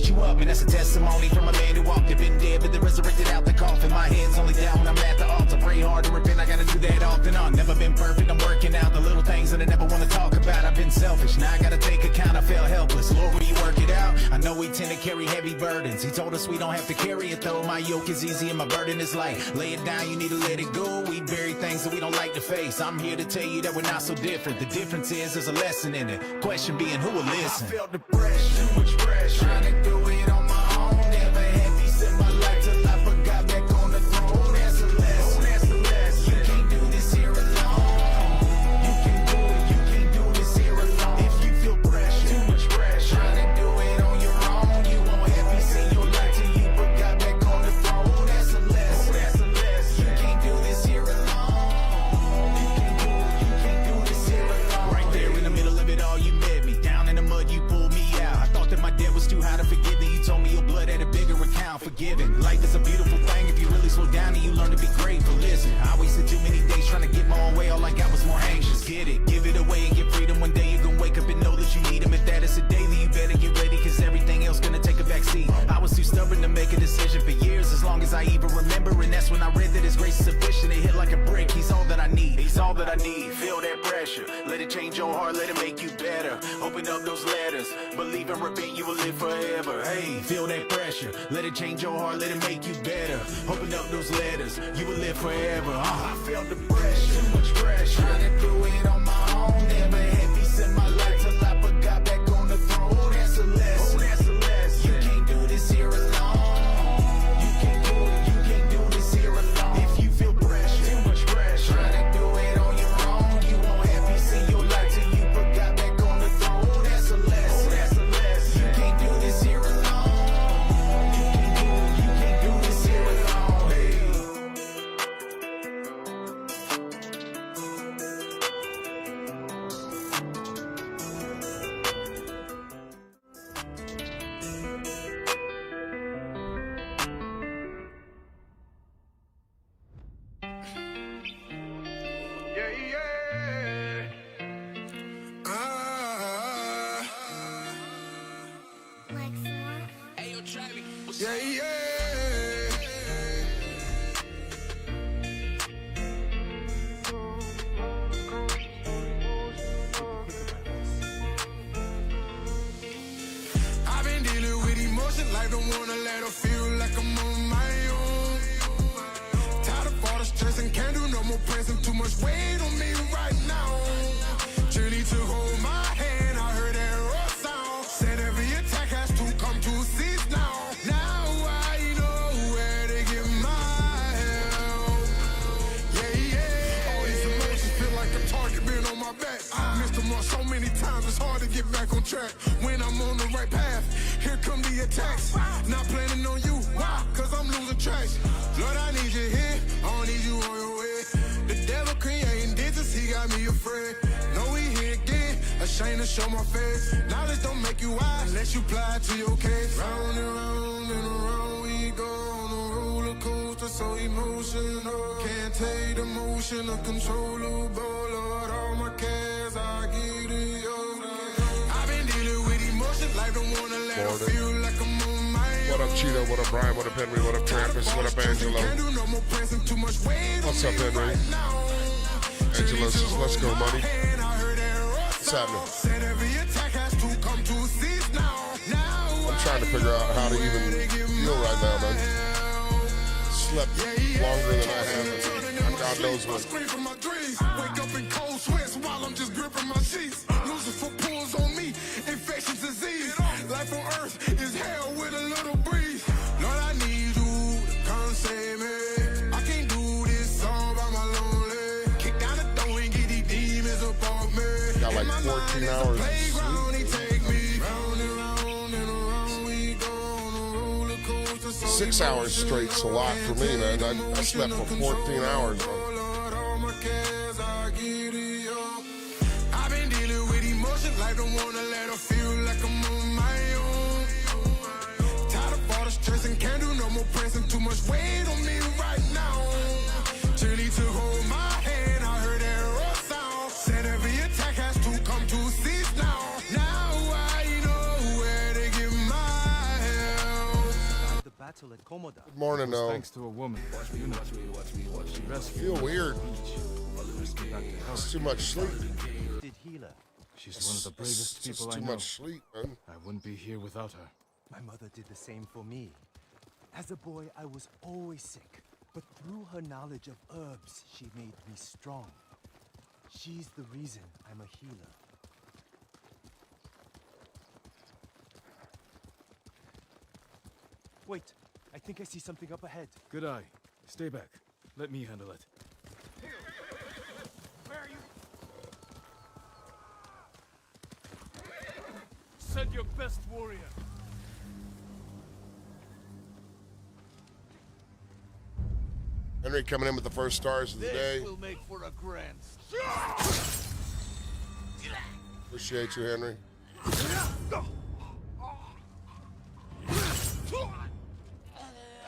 lift you up, and that's a testimony from a man who walked and been dead, but then resurrected out the coffin. My head's only down when I'm at the altar. Pray hard to repent, I gotta do that often. I've never been perfect, I'm working out the little things that I never want to talk about. I've been selfish, now I gotta take account. I felt helpless. Lord, will you work it out? I know we tend to carry heavy burdens. He told us we don't have to carry it though. My yoke is easy and my burden is light. Lay it down, you need to let it go. We bury things that we don't like to face. I'm here to tell you that we're not so different. The difference is there's a lesson in it. Question being, who will listen? I felt depressed, too much pressure. Trying to do it on my own. Never had peace in my life till I forgot back on the throne. That's a lesson. That's a lesson. You can't do this here alone. You can do it. You can't do this here alone. If you feel pressure, too much pressure. Trying to do it on your own. You won't have peace in your life till you forgot back on the throne. That's a lesson. That's a lesson. You can't do this here alone. You can't do this here alone. Right there in the middle of it all, you met me. Down in the mud, you pulled me out. I thought that my debt was too high to forgive me. You told me your blood had a bigger account. Forgiven. Life is a beautiful thing if you really slow down and you learn to be grateful. Listen, I wasted too many days trying to get my own way. All I got was more anxious. Get it, give it away and get freedom. One day you're gonna wake up and know that you need him. If that is a daily, you better get ready, cause everything else gonna take a backseat. I was too stubborn to make a decision for years, as long as I even remember. And that's when I read that his grace is sufficient. It hit like a brick. He's all that I need. He's all that I need. Feel that pressure. Let it change your heart. Let it make you better. Open up those letters. Believe and repent, you will live forever. Hey, feel that pressure. Let it change your heart. Let it make you better. Open up those letters. You will live forever. I felt the pressure. Too much pressure. Trying to do it on my own. Never had peace in my life till I forgot back on the throne. That's a lesson. That's a lesson. You can't do this here alone. You can't do it. You can't do this here alone. If you feel pressure, too much pressure. Trying to do it on your own. You won't have peace in your life till you forgot back on the throne. That's a lesson. That's a lesson. You can't do this here alone. You can't do this here alone. Hey. Yeah, yeah. Yeah, yeah. I've been dealing with emotion, like don't wanna let her feel like I'm on my own. Tired of all the stress and can't do no more pressing. Too much weight on me right now. Julie to hold my hand, I heard that rough sound. Said every attack has to come to cease now. Now I know where to get my help. Yeah, yeah. All these emotions feel like a target been on my back. I missed them all so many times, it's hard to get back on track. When I'm on the right path, here come the attacks. Not planning on you, why? Cause I'm losing tracks. Lord, I need you here, I don't need you on your way. The devil creating distance, he got me afraid. No, we here again, ashamed to show my face. Knowledge don't make you wise unless you apply to your case. Round and round and around we go on a roller coaster, so emotional. Can't take the motion uncontrollable. Lord, all my cares I give to you. I've been dealing with emotions, like don't wanna let her feel like I'm on my own. What up, Cheeto? What up, Brian? What up, Henry? What up, Trampus? What up, Angelo? What's up, Henry? Angelo says, let's go, money. What's happening? I'm trying to figure out how to even feel right now, man. Slept longer than I have, and God knows what. Wake up in cold sweats while I'm just gripping my sheets. Losing for pulls on me, infectious disease. Life on earth is hell with a little breeze. Lord, I need you to come save me. I can't do this all by my lonely. Kick down the door and get these demons up off me. Got like 14 hours of sleep. 6 hours straight's a lot for me, man. I slept for 14 hours, bro. I've been dealing with emotions, like don't wanna let her feel like I'm on my own. Tired of all the stress and can't do no more pressing. Too much weight on me right now. Julie to hold my hand, I heard that rough sound. Said every attack has to come to cease now. Now I know where to get my help. battle at Komoda. Good morning, though. Thanks to a woman. You know, she I rescued feel me weird. from the beach. Risked me back to health. It's too much sleep. Did healer. She's one of the bravest It's people I too know. much sleep, man. I wouldn't be here without her. My mother did the same for me. As a boy, I was always sick, but through her knowledge of herbs, she made me strong. She's the reason I'm a healer. Wait, I think I see something up ahead. Good eye. Stay back. Let me handle it. Where are you? Send your best warrior. Henry coming in with the first stars of the day. Will make for a grand. Appreciate you, Henry.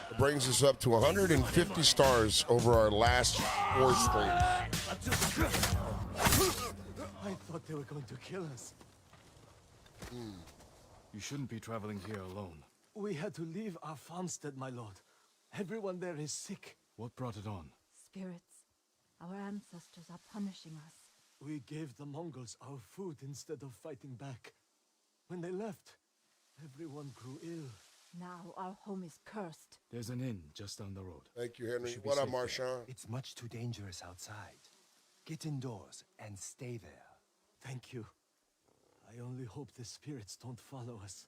It brings us up to 150 stars over our last 4 streams. I thought they were going to kill us. You shouldn't be traveling here alone. We had to leave our farmstead, my lord. Everyone there is sick. What brought it on? Spirits, our ancestors are punishing us. We gave the Mongols our food instead of fighting back. When they left, everyone grew ill. Now our home is cursed. There's an inn just down the road. Thank you, Henry. Should be What up, safe there. Marchand? It's much too dangerous outside. Get indoors and stay there. Thank you. I only hope the spirits don't follow us.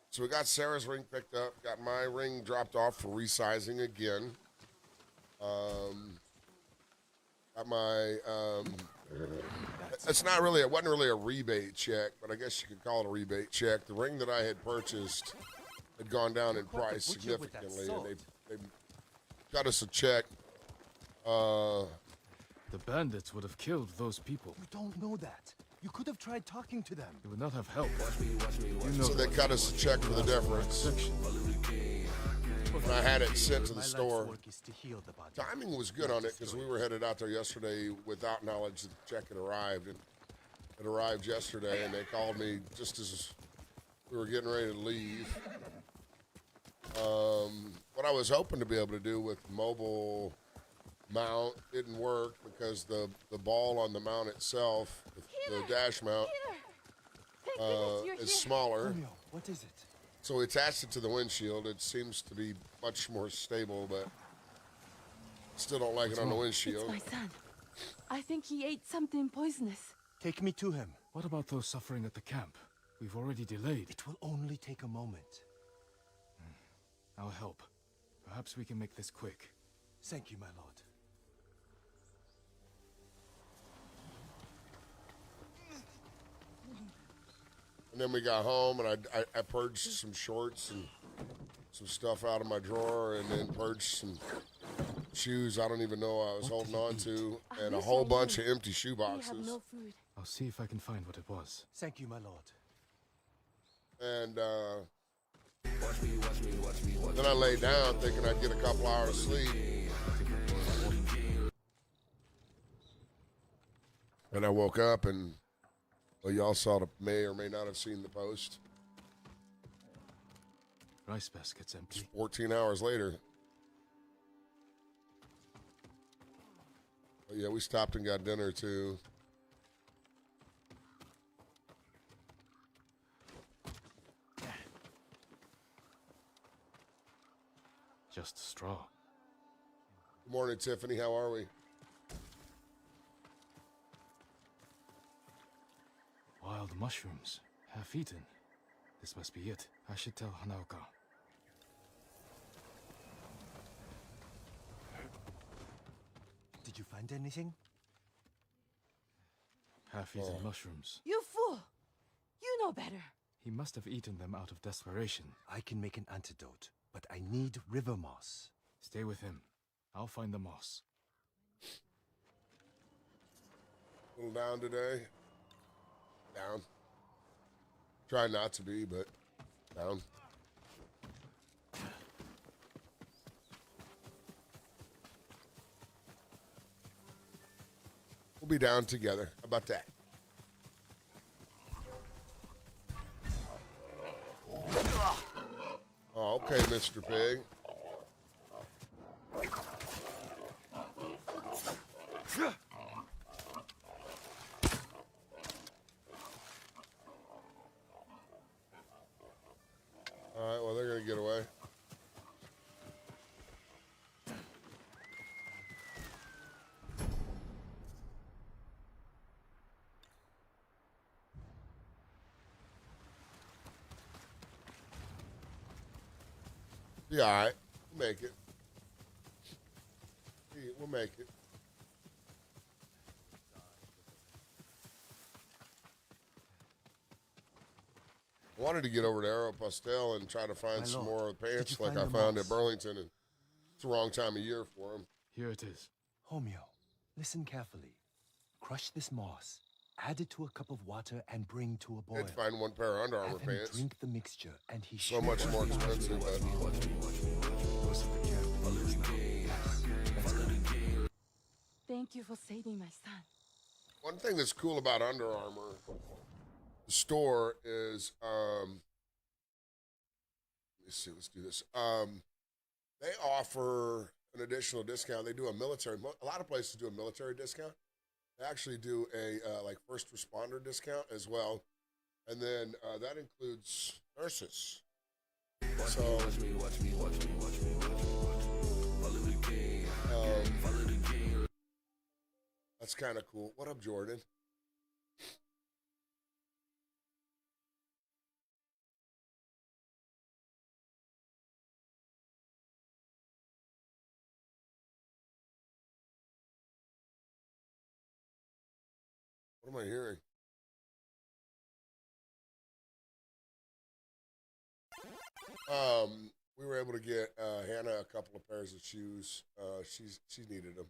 So we got Sarah's ring picked up, got my ring dropped off for resizing again. Got my, it's not really, it wasn't really a rebate check, but I guess you could call it a rebate check. The ring that I had purchased had gone down in Caught the price butcher with that significantly, and sword. they got us a check. The bandits would have killed those people. You don't know that. You could have tried talking to them. It would not have helped. You know So they cut us a check for the difference. section. And I had it sent to the My life's store. work is to heal the body. Timing was good on it because we were headed out there yesterday without knowledge that the check had arrived. And it arrived yesterday, and they called me just as we were getting ready to leave. What I was hoping to be able to do with mobile mount didn't work because the ball on the mount itself, the dash mount, is smaller. Romeo, what is it? So we attached it to the windshield. It seems to be much more stable, but still don't like it on the windshield. It's my son. I think he ate something poisonous. Take me to him. What about those suffering at the camp? We've already delayed. It will only take a moment. I'll help. Perhaps we can make this quick. Thank you, my lord. And then we got home, and I purged some shorts and some stuff out of my drawer, and then purged some shoes I don't even know I was holding on to, and a whole bunch of empty shoe We have boxes. no food. I'll see if I can find what it was. Thank you, my lord. And then I laid down thinking I'd get a couple hours sleep. And I woke up, and well, y'all may or may not have seen the post. Rice basket's empty. 14 hours later. But yeah, we stopped and got dinner too. Just straw. Good morning, Tiffany. How are we? Wild mushrooms. Half eaten. This must be it. I should tell Hanaoka. Did you find anything? Half-eaten mushrooms. You fool! You know better. He must have eaten them out of desperation. I can make an antidote, but I need river moss. Stay with him. I'll find the moss. A little down today. Down. Try not to be, but down. We'll be down together. How about that? Okay, Mr. Pig. All right, well, they're going to get away. Yeah, all right. We'll make it. Yeah, we'll make it. I wanted to get over to Aeropostale and try to find My some lord, more pants did you like find I the found moss? at Burlington, and it's the wrong time of year for them. Here it is. Homeo, listen carefully. Crush this moss, add it to a cup of water, and bring to a boil. I'd find one pair of Under Armour Have him pants. drink the mixture, and he So should much more be expensive, but Those are the careful Thank you for saving my son. one thing that's cool about Under Armour, the store is, let me see, let's do this. They offer an additional discount. They do a lot of places do a military discount. They actually do a like first responder discount as well. And then that includes nurses. So, that's kind of cool. What up, Jordan? What am I hearing? We were able to get Hannah a couple of pairs of shoes. She needed them.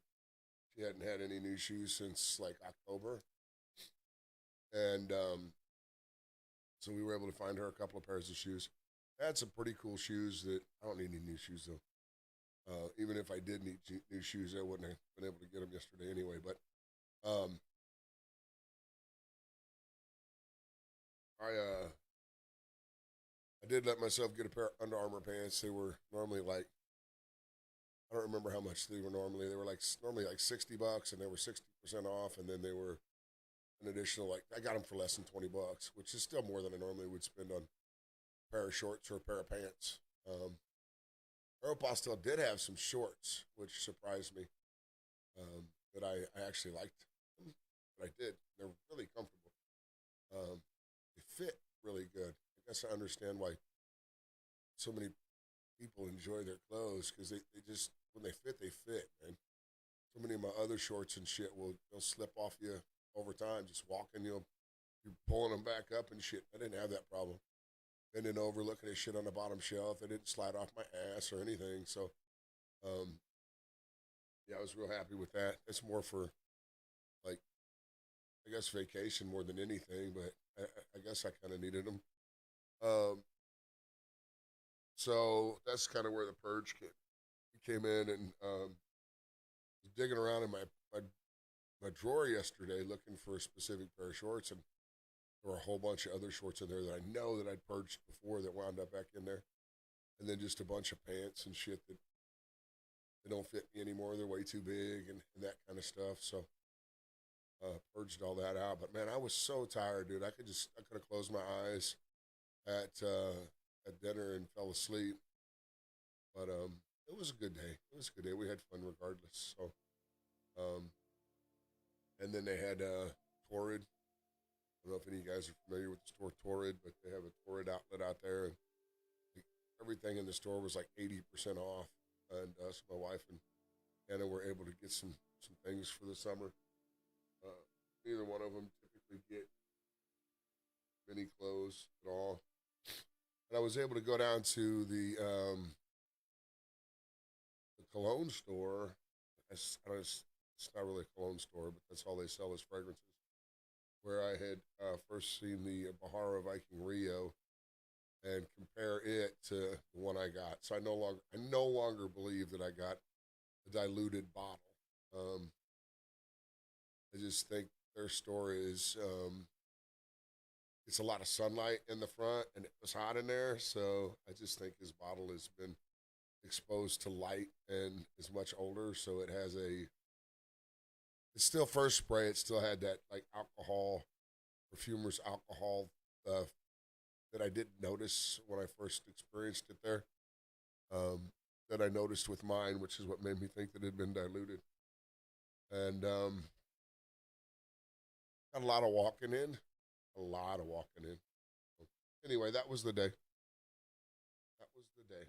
She hadn't had any new shoes since like October, and so we were able to find her a couple of pairs of shoes. I had some pretty cool shoes that I don't need any new shoes though. Even if I did need new shoes, I wouldn't have been able to get them yesterday anyway. But I did let myself get a pair of Under Armour pants. They were normally like, I don't remember how much they were normally. They were like normally like $60, and they were 60% off, and then they were an additional, like, I got them for less than $20, which is still more than I normally would spend on a pair of shorts or a pair of pants. Aeropostale did have some shorts, which surprised me, that I actually liked them, but I did. They're really comfortable. They fit really good. I guess I understand why so many people enjoy their clothes, because they just, when they fit, man. So many of my other shorts and shit they'll slip off you over time, just walking, you're pulling them back up and shit. I didn't have that problem. Bending over, looking at shit on the bottom shelf. They didn't slide off my ass or anything. So, yeah, I was real happy with that. It's more for, like, I guess vacation more than anything, but I guess I kind of needed them. So that's kind of where the purge came in, and was digging around in my drawer yesterday looking for a specific pair of shorts, and there were a whole bunch of other shorts in there that I know that I'd purged before that wound up back in there, and then just a bunch of pants and shit that they don't fit me anymore. They're way too big and that kind of stuff. So purged all that out. But man, I was so tired, dude. I could have closed my eyes at dinner and fell asleep. But it was a good day. It was a good day. We had fun regardless. So, and then they had Torrid. I don't know if any of you guys are familiar with the store Torrid, but they have a Torrid outlet out there, and everything in the store was like 80% off. And so my wife and Anna were able to get some things for the summer. Neither one of them typically get many clothes at all. And I was able to go down to the cologne store. It's not really a cologne store, but that's all they sell is fragrances. Where I had first seen the Bahara Viking Rio, and compare it to the one I got. So I no longer believe that I got a diluted bottle. I just think their store is gets a lot of sunlight in the front, and it was hot in there. So I just think his bottle has been exposed to light and is much older. So it has it's still first spray. It still had that like alcohol, perfumer's alcohol that I didn't notice when I first experienced it there. That I noticed with mine, which is what made me think that it had been diluted. And got a lot of walking in. A lot of walking in. Anyway, that was the day. That was the day.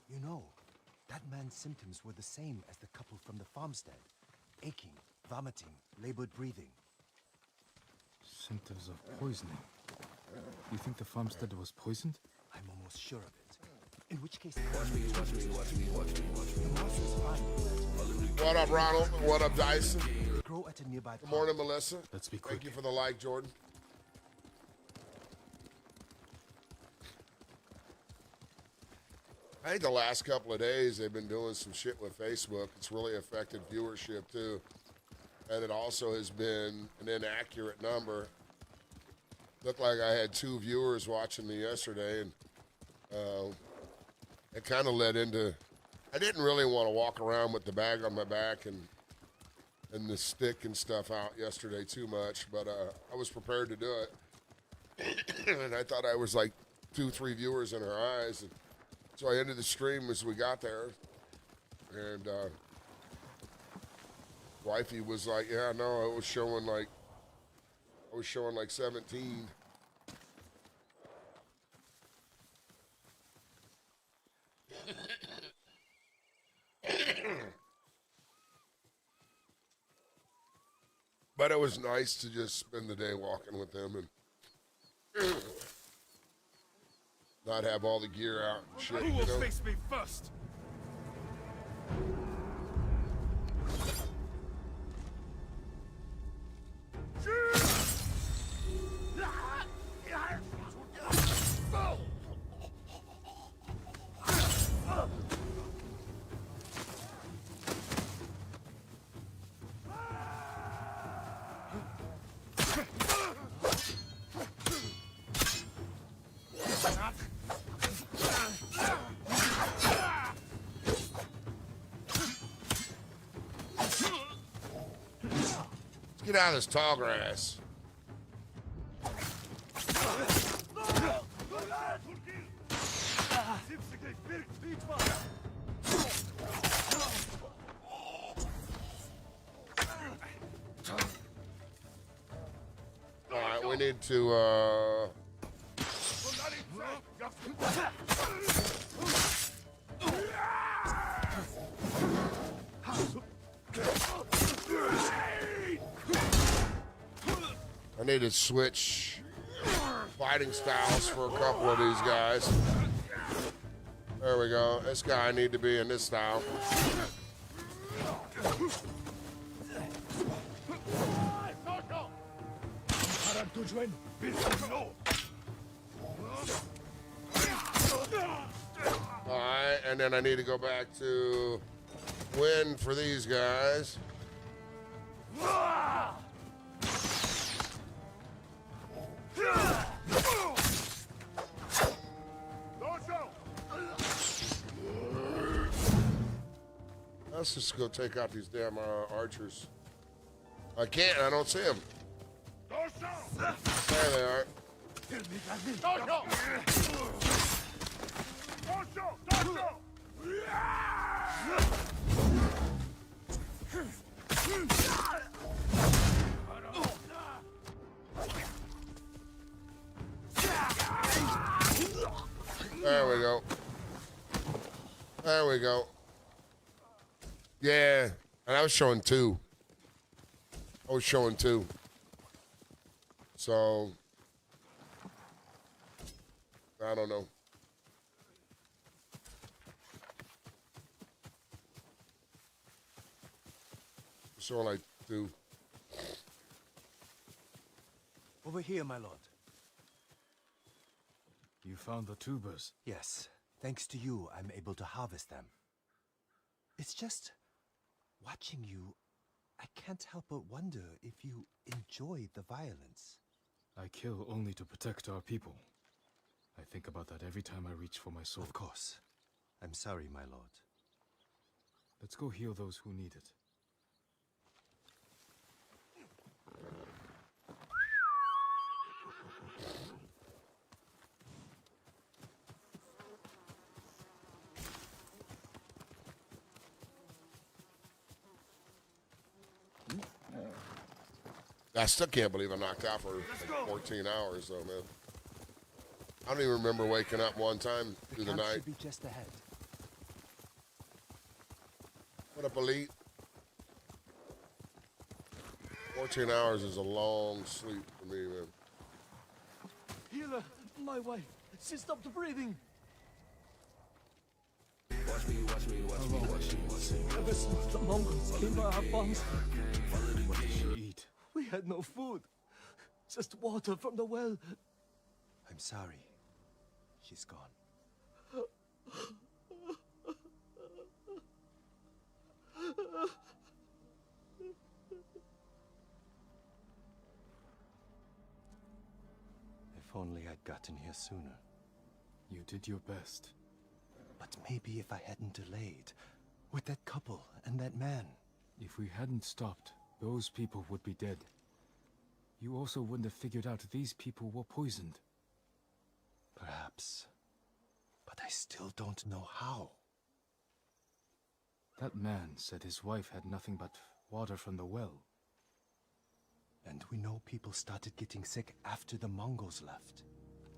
You know, that man's symptoms were the same as the couple from the farmstead. Aching, vomiting, labored breathing. Symptoms of poisoning. You think the farmstead was poisoned? I'm almost sure of it. In which case, watch me. The monster's fine. What up, Ronald? What up, Dyson? Grow at a nearby Good morning, Melissa. Let's be Thank quick. you for the like, Jordan. I think the last couple of days they've been doing some shit with Facebook. It's really affected viewership too. And it also has been an inaccurate number. Looked like I had 2 viewers watching me yesterday, and it kind of led into, I didn't really want to walk around with the bag on my back and the stick and stuff out yesterday too much, but I was prepared to do it. And I thought I was like 2-3 viewers in her eyes, and so I ended the stream as we got there, and wifey was like, "Yeah, no, I was showing like 17." But it was nice to just spend the day walking with them and not have all the gear out and shit. Who will face me first? Get out of this tall grass. All right, we need to, I need to switch fighting styles for a couple of these guys. There we go. This guy need to be in this style. All right, and then I need to go back to win for these guys. Let's just go take out these damn archers. I can't. I don't see them. There they are. There we go. There we go. Yeah, and I was showing 2. I was showing 2. So, I don't know. Showing like 2. Over here, my lord. You found the tubers. Yes, thanks to you, I'm able to harvest them. It's just, watching you, I can't help but wonder if you enjoy the violence. I kill only to protect our people. I think about that every time I reach for my sword. Of course. I'm sorry, my lord. Let's go heal those who need it. I still can't believe I knocked out for like 14 hours, though, man. I don't even remember waking up one time through the camp night. should be just ahead. What up, Elite? 14 hours is a long sleep for me, man. Healer, my wife, she stopped breathing. How long was she? Ever since the Mongols came by our farms, What did she eat? we had no food. Just water from the well. I'm sorry. She's gone. If only I'd gotten here sooner. You did your best. But maybe if I hadn't delayed, with that couple and that man. If we hadn't stopped, those people would be dead. You also wouldn't have figured out these people were poisoned. Perhaps. But I still don't know how. That man said his wife had nothing but water from the well. And we know people started getting sick after the Mongols left.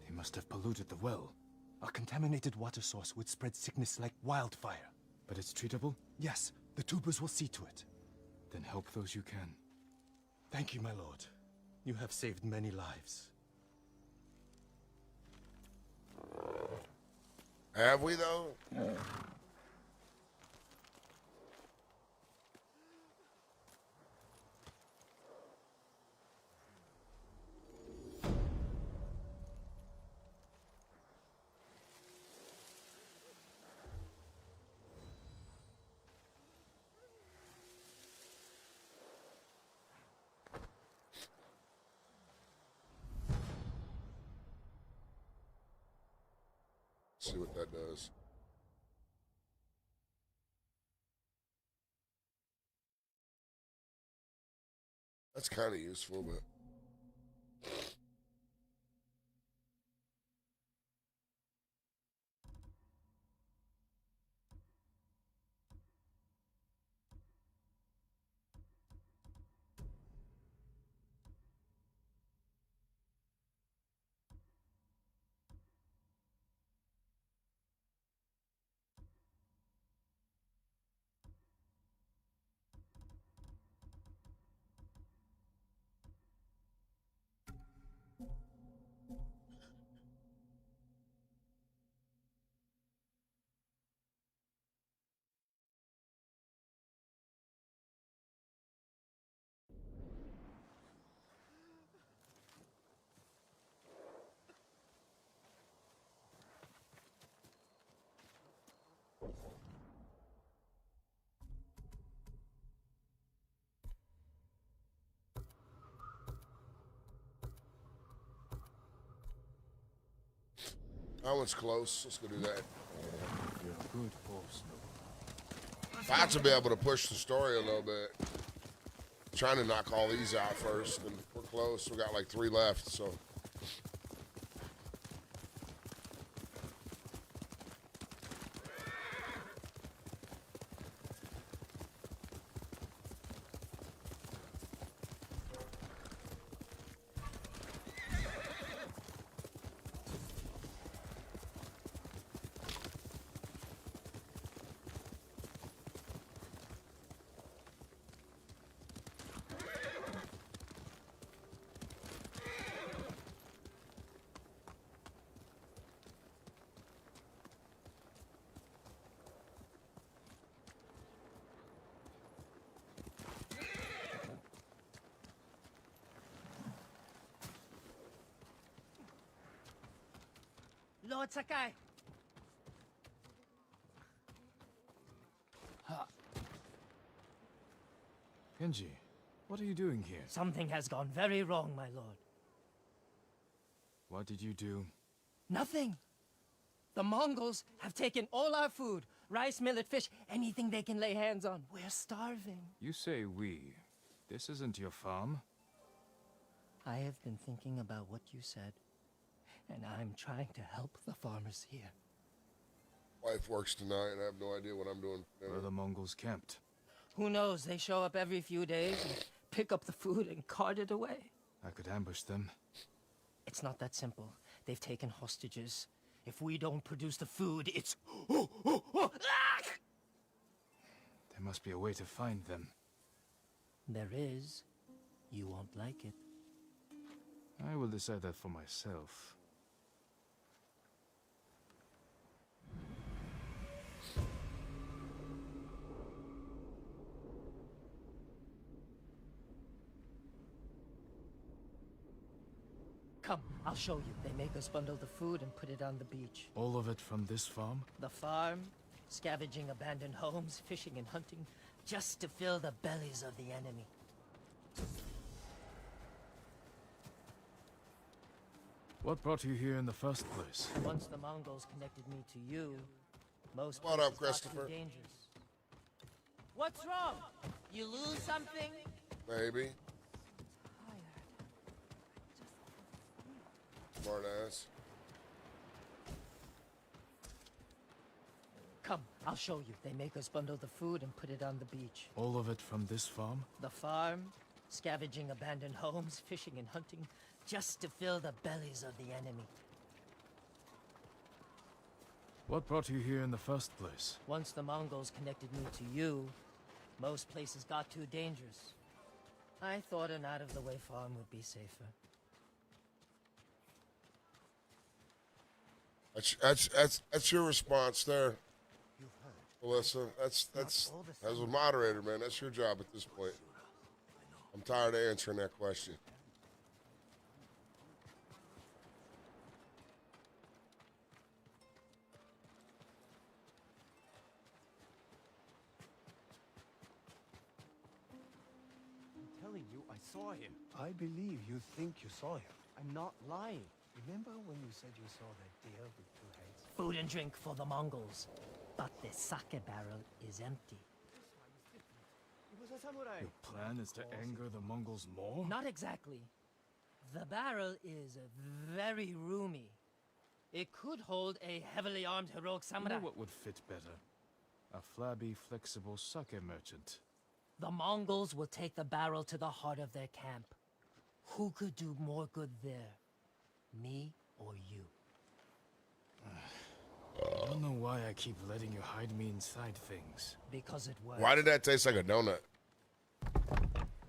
They must have polluted the well. A contaminated water source would spread sickness like wildfire. But it's treatable? Yes, the tubers will see to it. Then help those you can. Thank you, my lord. You have saved many lives. Have we, though? See what that does. That's kind of useful, but that one's close. Let's go do that. You're a good horse, Noble. I have to be able to push the story a little bit. Trying to knock all these out first, and we're close. We got like 3 left, so. Lord Sakai. Genji, what are you doing here? Something has gone very wrong, my lord. What did you do? Nothing. The Mongols have taken all our food. Rice, millet, fish, anything they can lay hands on. We're starving. You say we. This isn't your farm. I have been thinking about what you said, and I'm trying to help the farmers here. Wife works tonight, and I have no idea what I'm doing. Where are the Mongols camped? Who knows? They show up every few days and pick up the food and cart it away. I could ambush them. It's not that simple. They've taken hostages. If we don't produce the food, it's... There must be a way to find them. There is. You won't like it. I will decide that for myself. Come, I'll show you. They make us bundle the food and put it on the beach. All of it from this farm? The farm, scavenging abandoned homes, fishing and hunting, just to fill the bellies of the enemy. What brought you here in the first place? Once the Mongols connected me to you, most What up, places got too Christopher? dangerous. What's wrong? You lose something? Maybe. Smart ass. Come, I'll show you. They make us bundle the food and put it on the beach. All of it from this farm? The farm, scavenging abandoned homes, fishing and hunting, just to fill the bellies of the enemy. What brought you here in the first place? Once the Mongols connected me to you, most places got too dangerous. I thought an out-of-the-way farm would be safer. That's your response there, Alyssa. That's as a moderator, man. That's your job at this point. I'm tired of answering that question. I'm telling you, I saw him. I believe you think you saw him. I'm not lying. Remember when you said you saw that deer with two heads? Food and drink for the Mongols, but the sake barrel is empty. He was a samurai. Your plan is to anger the Mongols more? Not exactly. The barrel is very roomy. It could hold a heavily armed heroic You samurai. know what would fit better? A flabby, flexible sake merchant. The Mongols will take the barrel to the heart of their camp. Who could do more good there? Me or you? I don't know why I keep letting you hide me inside things. Because it works. Why did that taste like a donut?